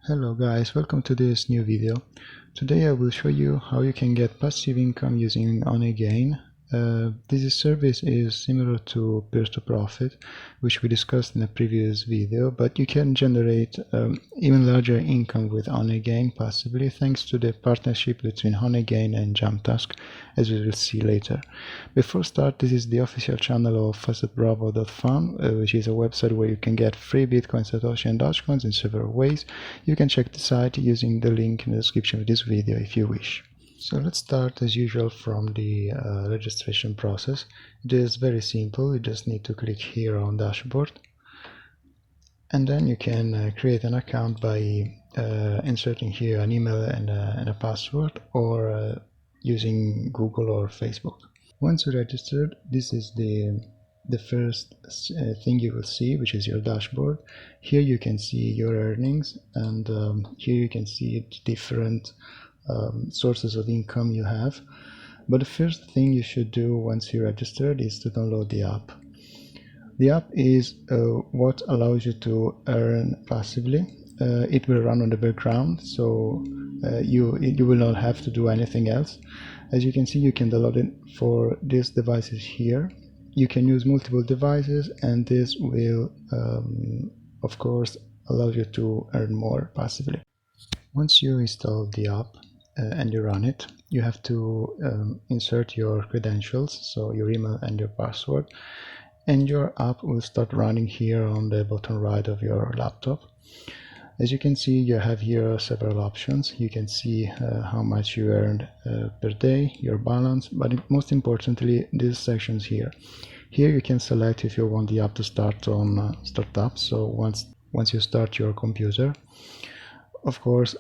Hello guys, welcome to this new video. Today I will show you how you can get passive income using OnAgain. This service is similar to Peer-to-Profit, which we discussed in a previous video, but you can generate even larger income with OnAgain passively thanks to the partnership between OnAgain and Jamtask, as we will see later. Before start, this is the official channel of FaucetBravo.fun, which is a website where you can get free Bitcoin, Satoshi and Dogecoins in several ways. You can check the site using the link in the description of this video if you wish. So let's start as usual from the registration process. It is very simple. You just need to click here on dashboard, and then you can create an account by inserting here an email and a password, or using Google or Facebook. Once you're registered, this is the first thing you will see, which is your dashboard. Here you can see your earnings, and here you can see different sources of income you have. But the first thing you should do once you're registered is to download the app. The app is what allows you to earn passively. It will run on the background, so you will not have to do anything else. As you can see, you can download it for these devices here. You can use multiple devices, and this will of course allow you to earn more passively. Once you install the app and you run it, you have to insert your credentials, so your email and your password, and your app will start running here on the bottom right of your laptop. As you can see, you have here several options. You can see how much you earned per day, your balance, but most importantly, these sections here. Here you can select if you want the app to start on startup, so once you start your computer. Of course,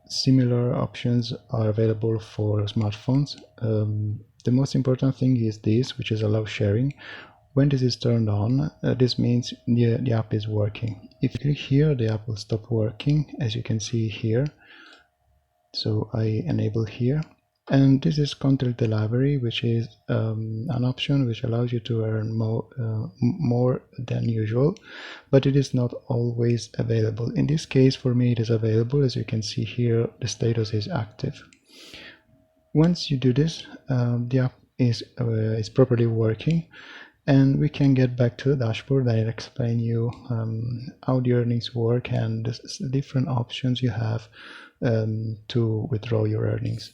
similar options are available for smartphones. The most important thing is this, which is allow sharing. When this is turned on, this means the app is working. If you click here, the app will stop working, as you can see here. So I enable here. And this is content delivery, which is an option which allows you to earn more than usual, but it is not always available. In this case, for me, it is available. As you can see here, the status is active. Once you do this, the app is properly working, and we can get back to the dashboard and explain you how the earnings work and the different options you have to withdraw your earnings.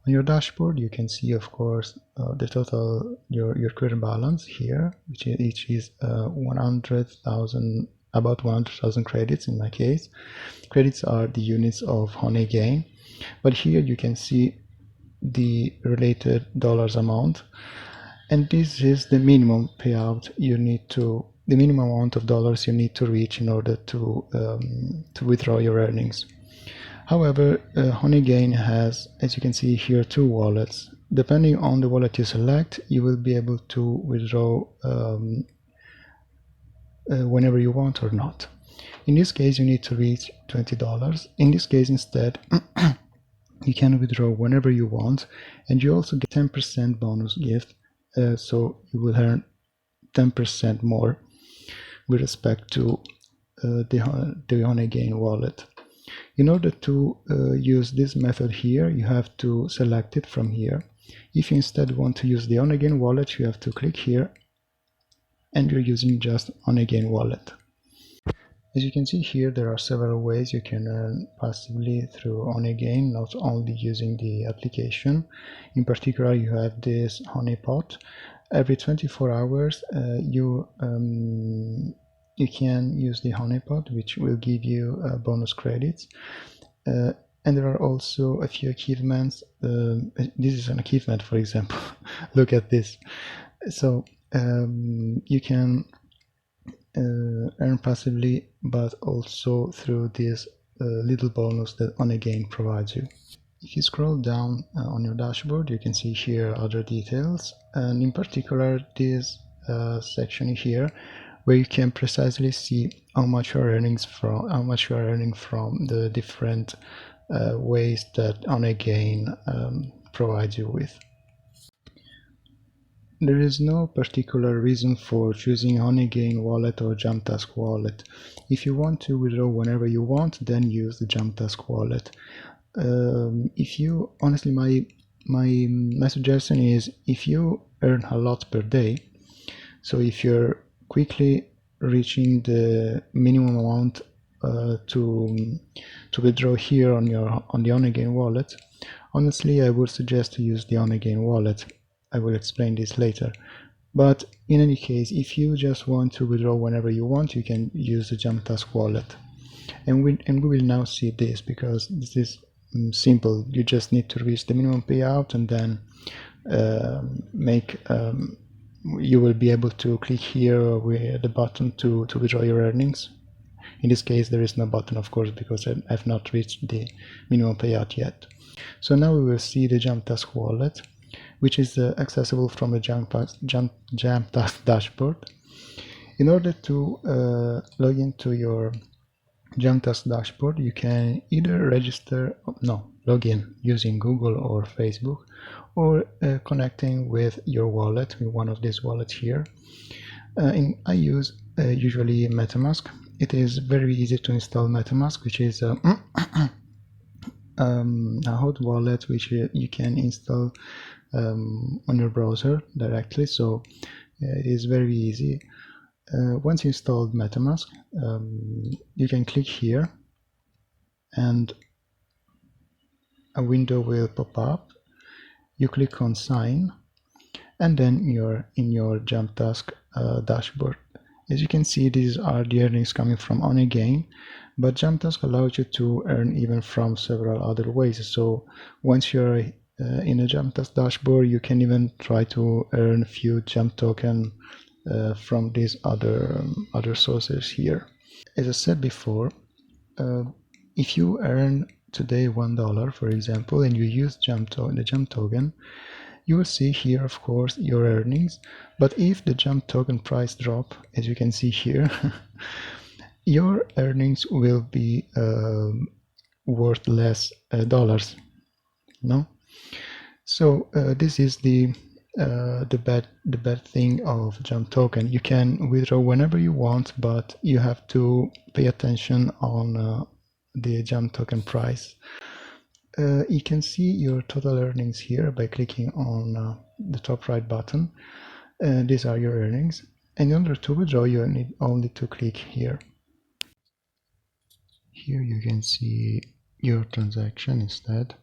On your dashboard, you can see, of course, the total, your current balance here, which is 100,000, about 100,000 credits in my case. Credits are the units of OnAgain, but here you can see the related dollars amount, and this is the minimum payout you need to, the minimum amount of dollars you need to reach in order to withdraw your earnings. However, OnAgain has, as you can see here, two wallets. Depending on the wallet you select, you will be able to withdraw whenever you want or not. In this case, you need to reach $20. In this case, instead, you can withdraw whenever you want, and you also get 10% bonus gift, so you will earn 10% more with respect to the OnAgain wallet. In order to use this method here, you have to select it from here. If you instead want to use the OnAgain wallet, you have to click here, and you're using just OnAgain wallet. As you can see here, there are several ways you can earn passively through OnAgain, not only using the application. In particular, you have this honeypot. Every 24 hours, you can use the honeypot, which will give you bonus credits. And there are also a few achievements. This is an achievement, for example. Look at this. So you can earn passively, but also through this little bonus that OnAgain provides you. If you scroll down on your dashboard, you can see here other details, and in particular this section here, where you can precisely see how much you are earning from the different ways that OnAgain provides you with. there is no particular reason for choosing Honeygain wallet or Jumptask wallet. If you want to withdraw whenever you want, then use the Jumptask wallet. If you honestly, my suggestion is, if you earn a lot per day, so if you're quickly reaching the minimum amount to withdraw here on the Honeygain wallet, honestly I would suggest to use the Honeygain wallet. I will explain this later. But in any case, if you just want to withdraw whenever you want, you can use the Jumptask wallet. And we will now see this, because this is simple. You just need to reach the minimum payout, and then you will be able to click here with the button to withdraw your earnings. In this case, there is no button, of course, because I've not reached the minimum payout yet. So now we will see the Jumptask wallet, which is accessible from the Jumptask dashboard. In order to log into your Jumptask dashboard, you can either log in using Google or Facebook, or connecting with your wallet, with one of these wallets here. I use usually MetaMask. It is very easy to install MetaMask, which is a hot wallet which you can install on your browser directly, so it is very easy. Once you installed MetaMask, you can click here and a window will pop up. You click on sign, and then you're in your Jumptask dashboard. As you can see, these are the earnings coming from Honeygain, but Jumptask allows you to earn even from several other ways. So once you're in a Jumptask dashboard, you can even try to earn a few Jump token from these other sources here. As I said before, if you earn today $1, for example, and you use the Jump token, you will see here, of course, your earnings. But if the Jump token price drop, as you can see here, your earnings will be worth less dollars. No, so this is the bad thing of Jump token. You can withdraw whenever you want, but you have to pay attention on the Jump token price. You can see your total earnings here by clicking on the top right button. These are your earnings, and in order to withdraw, you need only to click here. Here you can see your transaction instead.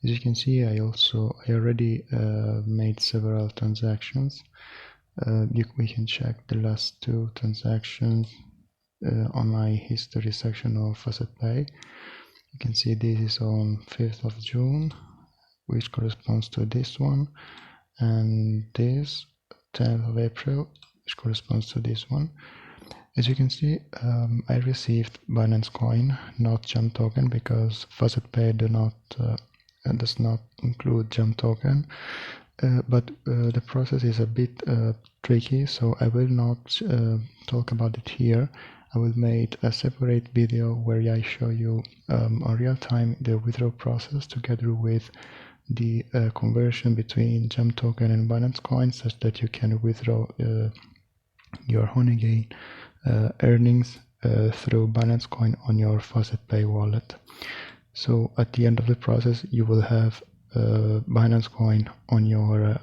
As you can see, I already made several transactions. We can check the last 2 transactions on my history section of FaucetPay. You can see this is on 5th of June, which corresponds to this one, and this 10th of April, which corresponds to this one. As you can see, I received Binance Coin, not Jump token, because FaucetPay does not include Jump token. But the process is a bit tricky, so I will not talk about it here. I will make a separate video where I show you on real time the withdrawal process together with the conversion between Jump token and Binance Coin, such that you can withdraw your Honeygain earnings through Binance Coin on your FaucetPay wallet. So at the end of the process, you will have Binance Coin on your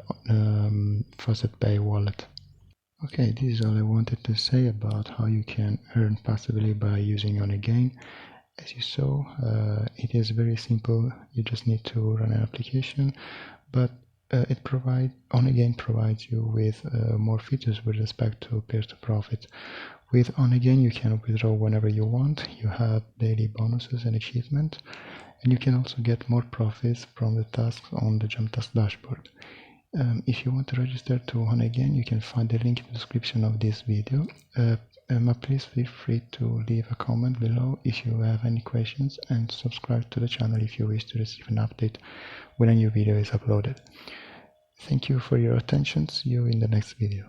FaucetPay wallet. Okay, this is all I wanted to say about how you can earn passively by using Honeygain. As you saw, it is very simple. You just need to run an application, but Honeygain provides you with more features with respect to peer-to-profit. With Honeygain, you can withdraw whenever you want. You have daily bonuses and achievements, and you can also get more profits from the tasks on the Jumptask dashboard. If you want to register to Honeygain, you can find the link in the description of this video. Please feel free to leave a comment below if you have any questions, and subscribe to the channel if you wish to receive an update when a new video is uploaded. Thank you for your attention. See you in the next video.